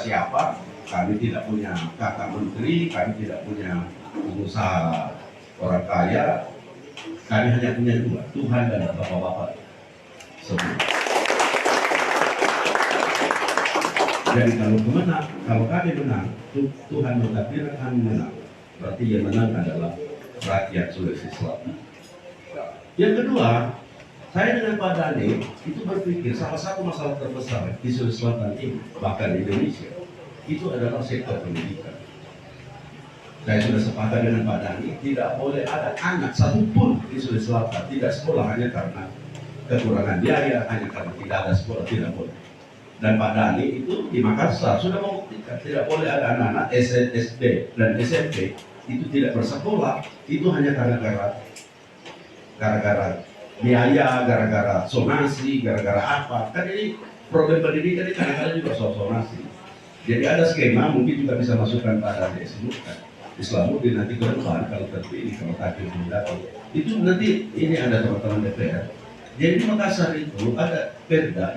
siapa-siapa, kami tidak punya kakak menteri, kami tidak punya pengusaha orang kaya, kami hanya punya dua, Tuhan dan bapak-bapak semua. Jadi kalau kami menang, Tuhan mentakdirkan kami menang. Berarti yang menang adalah rakyat Sulawesi Selatan. Yang kedua, saya dengan Pak Dhani itu berpikir salah satu masalah terbesar di Sulawesi Selatan ini, bahkan di Indonesia, itu adalah sektor pendidikan. Saya sudah sepakat dengan Pak Dhani, tidak boleh ada anak satupun di Sulawesi Selatan tidak sekolah hanya karena kekurangan biaya, hanya karena tidak ada sekolah, tidak boleh. Dan Pak Dhani itu di Makassar sudah membuktikan tidak boleh ada anak-anak SD dan SMP itu tidak bersekolah, itu hanya gara-gara biaya, gara-gara sonasi, gara-gara apa. Kan ini problem pendidikan ini kadang-kadang juga soal sonasi. Jadi ada skema, mungkin juga bisa masukkan Pak Dhani sebutkan. Islamuddin nanti ke depan kalau terpilih, kalau takdir mendatang, itu nanti ini ada teman-teman DPR. Jadi di Makassar itu ada perda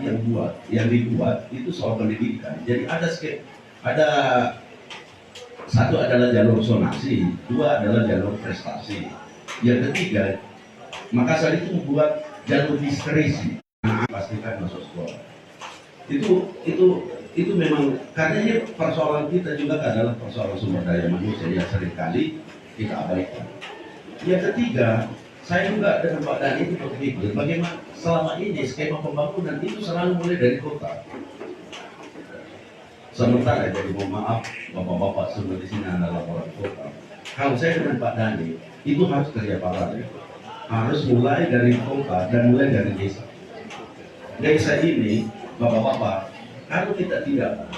yang dibuat itu soal pendidikan. Jadi ada satu adalah jalur sonasi, dua adalah jalur prestasi. Yang ketiga, Makassar itu membuat jalur diskresi, pastikan masuk sekolah. Itu memang karena ini persoalan kita juga adalah persoalan sumber daya manusia yang seringkali kita abaikan. Yang ketiga, saya juga dengan Pak Dhani itu berpikir bagaimana selama ini skema pembangunan itu selalu mulai dari kota. Sementara jadi mohon maaf bapak-bapak semua di sini adalah orang kota. Kalau saya dengan Pak Dhani itu harus kerja paralel, harus mulai dari kota dan mulai dari desa. Desa ini bapak-bapak, kalau kita tidak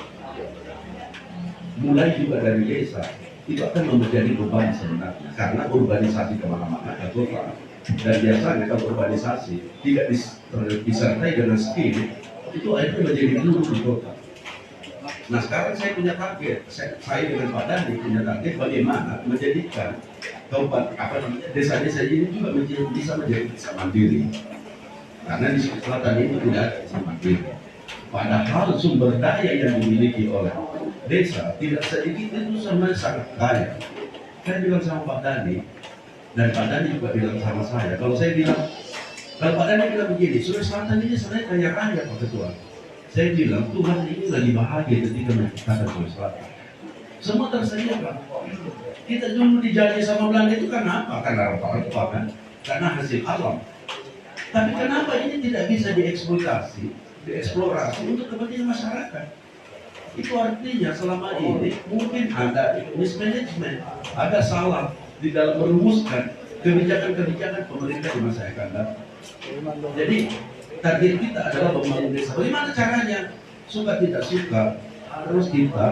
mulai juga dari desa, itu akan menjadi beban sebenarnya karena urbanisasi kemana-mana ke kota, dan biasanya kalau urbanisasi tidak disertai dengan skill itu akhirnya menjadi dulu di kota. Nah sekarang saya punya target, saya dengan Pak Dhani punya target bagaimana menjadikan desa-desa ini juga bisa menjadi desa mandiri, karena di selatan ini tidak ada desa mandiri. Padahal sumber daya yang dimiliki oleh desa tidak sedikit itu sebenarnya sangat kaya. Saya bilang sama Pak Dhani, dan Pak Dhani juga bilang sama saya. Kalau Pak Dhani bilang begini, Sulawesi Selatan ini sebenarnya kaya raya Pak Ketua. Saya bilang Tuhan ini lagi bahagia ketika menciptakan Sulawesi Selatan. Semua tersedia Pak. Kita dulu dijajah sama Belanda itu karena apa? Karena rempah-rempah kan? Karena hasil alam. Tapi kenapa ini tidak bisa dieksplorasi untuk kepentingan masyarakat? Itu artinya selama ini mungkin ada mismanagement, ada salah di dalam merumuskan kebijakan-kebijakan pemerintah di masa yang akan datang. Jadi target kita adalah membangun desa. Bagaimana caranya? Suka tidak suka harus kita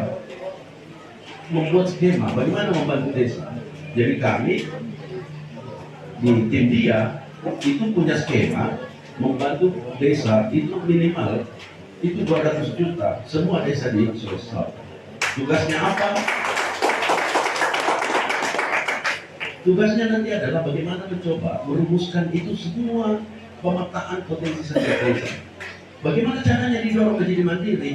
membuat skema bagaimana membantu desa. Jadi kami di tim dia itu punya skema membantu desa itu minimal itu 200 juta semua desa di Sulawesi Selatan. Tugasnya apa? Tugasnya nanti adalah bagaimana mencoba merumuskan itu semua pemetaan potensi setiap desa. Bagaimana caranya didorong menjadi mandiri?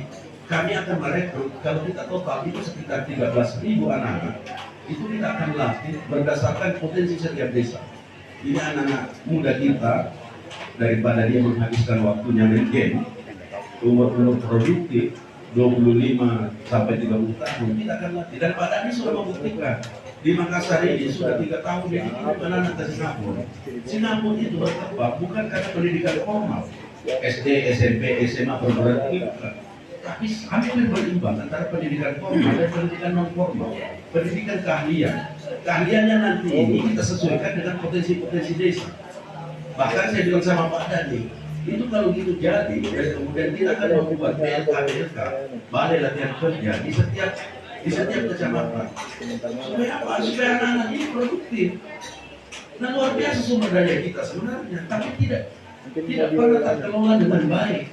Kami akan merekrut, kalau kita total itu sekitar 13.000 anak-anak, itu kita akan latih berdasarkan potensi setiap desa. Ini anak-anak muda kita, daripada dia menghabiskan waktunya main game, umur produktif 25 sampai 30 tahun, kita akan latih. Dan Pak Dhani sudah membuktikan di Makassar ini sudah 3 tahun dia dikirim anak ke Singapura. Singapura itu berkembang bukan karena pendidikan formal, SD, SMP, SMA, perguruan tinggi, tapi hampir berimbang antara pendidikan formal dan pendidikan non formal, pendidikan keahlian. Keahliannya nanti ini kita sesuaikan dengan potensi-potensi desa. Bahkan saya bilang sama Pak Dhani, itu kalau gitu jadi, dan kemudian kita akan membuat BLK, balai latihan kerja di setiap kecamatan. Supaya apa? Supaya anak-anak ini produktif. Nah luar biasa sumber daya kita sebenarnya, tapi tidak pernah terkelola dengan baik.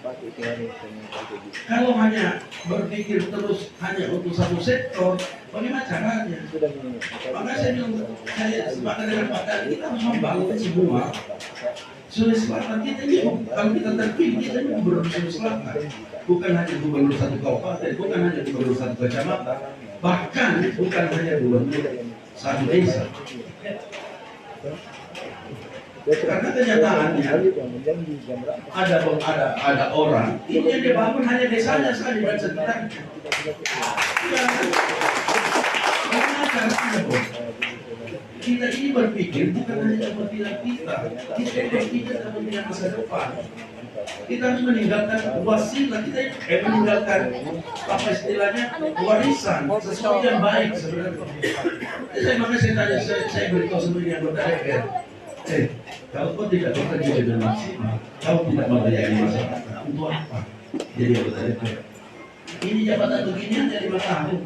Kalau hanya berpikir terus hanya untuk satu sektor, bagaimana caranya? Maka saya bilang, saya sepakat dengan Pak Dhani, kita harus membangun Sulawesi Selatan kita juga, kalau kita terpilih kita juga gubernur Sulawesi Selatan, bukan hanya gubernur satu kabupaten, bukan hanya gubernur satu kecamatan, bahkan bukan hanya gubernur satu desa. Karena kenyataannya ada orang ini yang dibangun hanya desanya saja dan sekitarnya. Ya, kita ini berpikir bukan hanya kepentingan kita kepentingan masa depan. Kita harus meninggalkan wasilah, meninggalkan apa istilahnya warisan sesuatu yang baik sebenarnya. Makanya saya tanya, saya beritahu sebenarnya anggota DPR, kalau kau tidak bekerja dengan maksimal, kau tidak melayani masyarakat, untuk apa jadi anggota DPR? Ini jabatan beginian ya 5 tahun.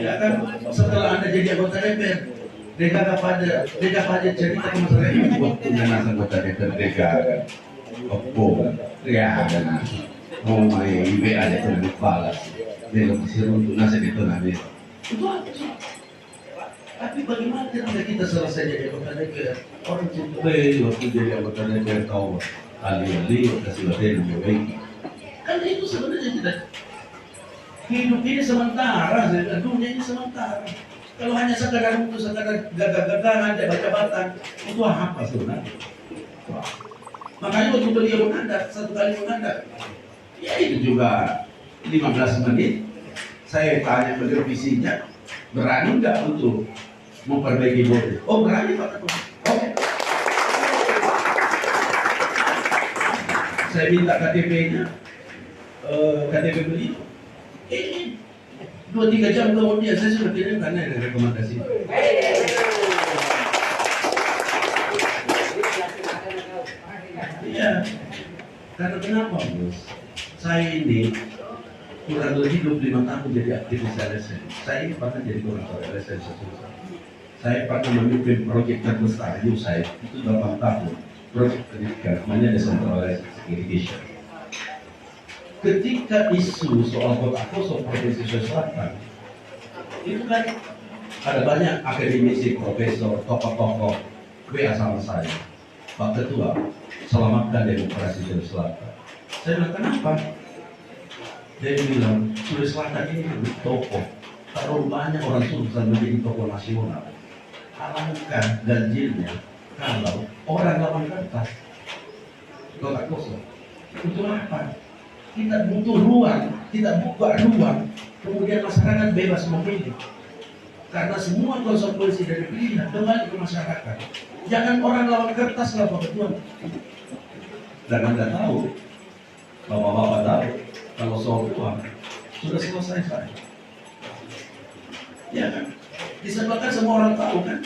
Ya kan, setelah Anda jadi anggota DPR, Deka pada cerita ke masyarakat ini waktu nasa anggota DPR Deka Opo, ya ada mau main IB ada yang balas, belum disuruh untuk nasa itu nabi. Itu apa sih? Tapi bagaimana kita selesai jadi anggota DPR? Orang cinta waktu jadi anggota DPR kau alih-alih kasih batin yang baik. Kan itu sebenarnya tidak. Hidup ini sementara, dunia ini sementara. Kalau hanya sekadar gagah-gagahan, baca-bacaan, itu apa sebenarnya? Makanya waktu beliau menghadap, satu kali menghadap, ya itu juga 15 menit. Saya tanya beliau visinya, berani nggak untuk memperbaiki mobil? Oh berani Pak Ketua. Oke. Saya minta KTP-nya, KTP beliau. 2-3 jam kemudian saya sudah kirimkan dengan rekomendasi. Iya, karena kenapa bos? Saya ini kurang lebih 25 tahun jadi aktivis LSM. Saya ini pernah jadi koordinator LSM sesuatu. Saya pernah memimpin proyek terbesar USAID itu 8 tahun. Proyek pendidikan namanya Decentralized Education. Ketika isu soal kota kosong Provinsi Sulawesi Selatan itu kan ada banyak akademisi, profesor, tokoh-tokoh WA sama saya, Pak Ketua, selamatkan demokrasi Sulawesi Selatan. Saya bilang kenapa? Dia bilang Sulawesi Selatan ini tokoh, terlalu banyak orang Sulawesi menjadi tokoh nasional. Alangkah ganjilnya kalau orang lawan kertas kota kosong. Itu apa? Kita butuh ruang, kita buka ruang, kemudian masyarakat bebas memilih. Karena semua konsekuensi dari pilihan kembali ke masyarakat. Jangan orang lawan kertas lah Pak Ketua. Dan Anda tahu, Bapak-bapak tahu, kalau soal uang sudah selesai saya. Ya kan? Disebabkan semua orang tahu kan.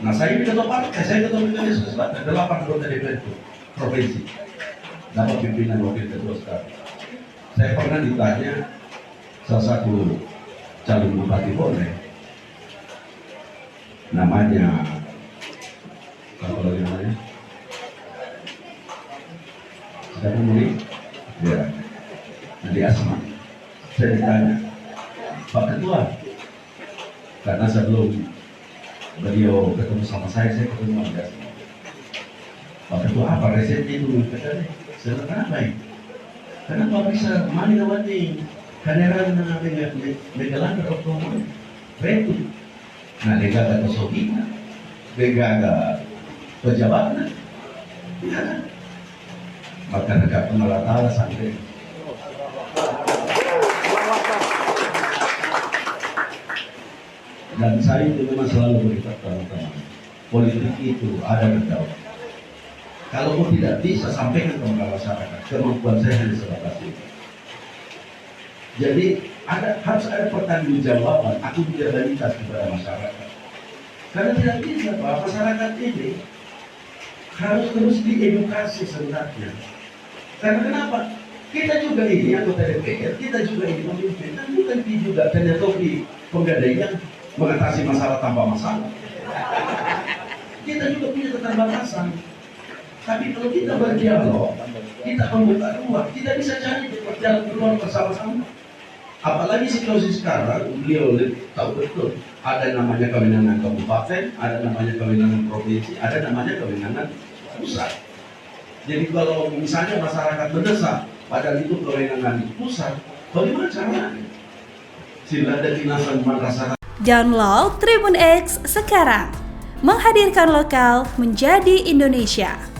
Nah saya ini ketua partai, saya ketua PKD Sulawesi Selatan, 8 anggota DPR itu provinsi. Dapat pimpinan wakil ketua sekarang. Saya pernah ditanya salah satu calon bupati Bone, namanya apa lagi namanya? Siapa mulai? Ya, Andi Asma. Saya ditanya, Pak Ketua, karena sebelum beliau ketemu sama saya ketemu Andi Asma. Pak Ketua apa resepnya itu? Katanya, saya kenapa ini? Kenapa bisa mani kaneran na megalan rokomo retu na legaga kasogina legaga pejabatan ya kan? Maka dekat pengelatala sampai dan saya itu memang selalu berkata teman-teman, politik itu ada berdaulat. Kalau pun tidak bisa sampaikan kepada masyarakat, kemampuan saya hanya sebatas itu. Jadi harus ada pertanggungjawaban akuntabilitas kepada masyarakat. Karena tidak bisa Pak, masyarakat ini harus terus diedukasi sebenarnya. Karena kenapa? Kita juga ini anggota DPR, kita juga ini pemimpin, dan bukan juga ternyata di penggadaian mengatasi masalah tanpa masalah. Kita juga punya keterbatasan. Tapi kalau kita berdialog, kita membuka ruang, kita bisa cari jalan keluar bersama-sama. Apalagi situasi sekarang, beliau tahu betul ada namanya kewenangan kabupaten, ada namanya kewenangan provinsi, ada namanya kewenangan pusat. Jadi kalau misalnya masyarakat mendesak, padahal itu kewenangan pusat, bagaimana caranya? Sila dan dinasan masyarakat. Download Tribun X sekarang, menghadirkan lokal menjadi Indonesia.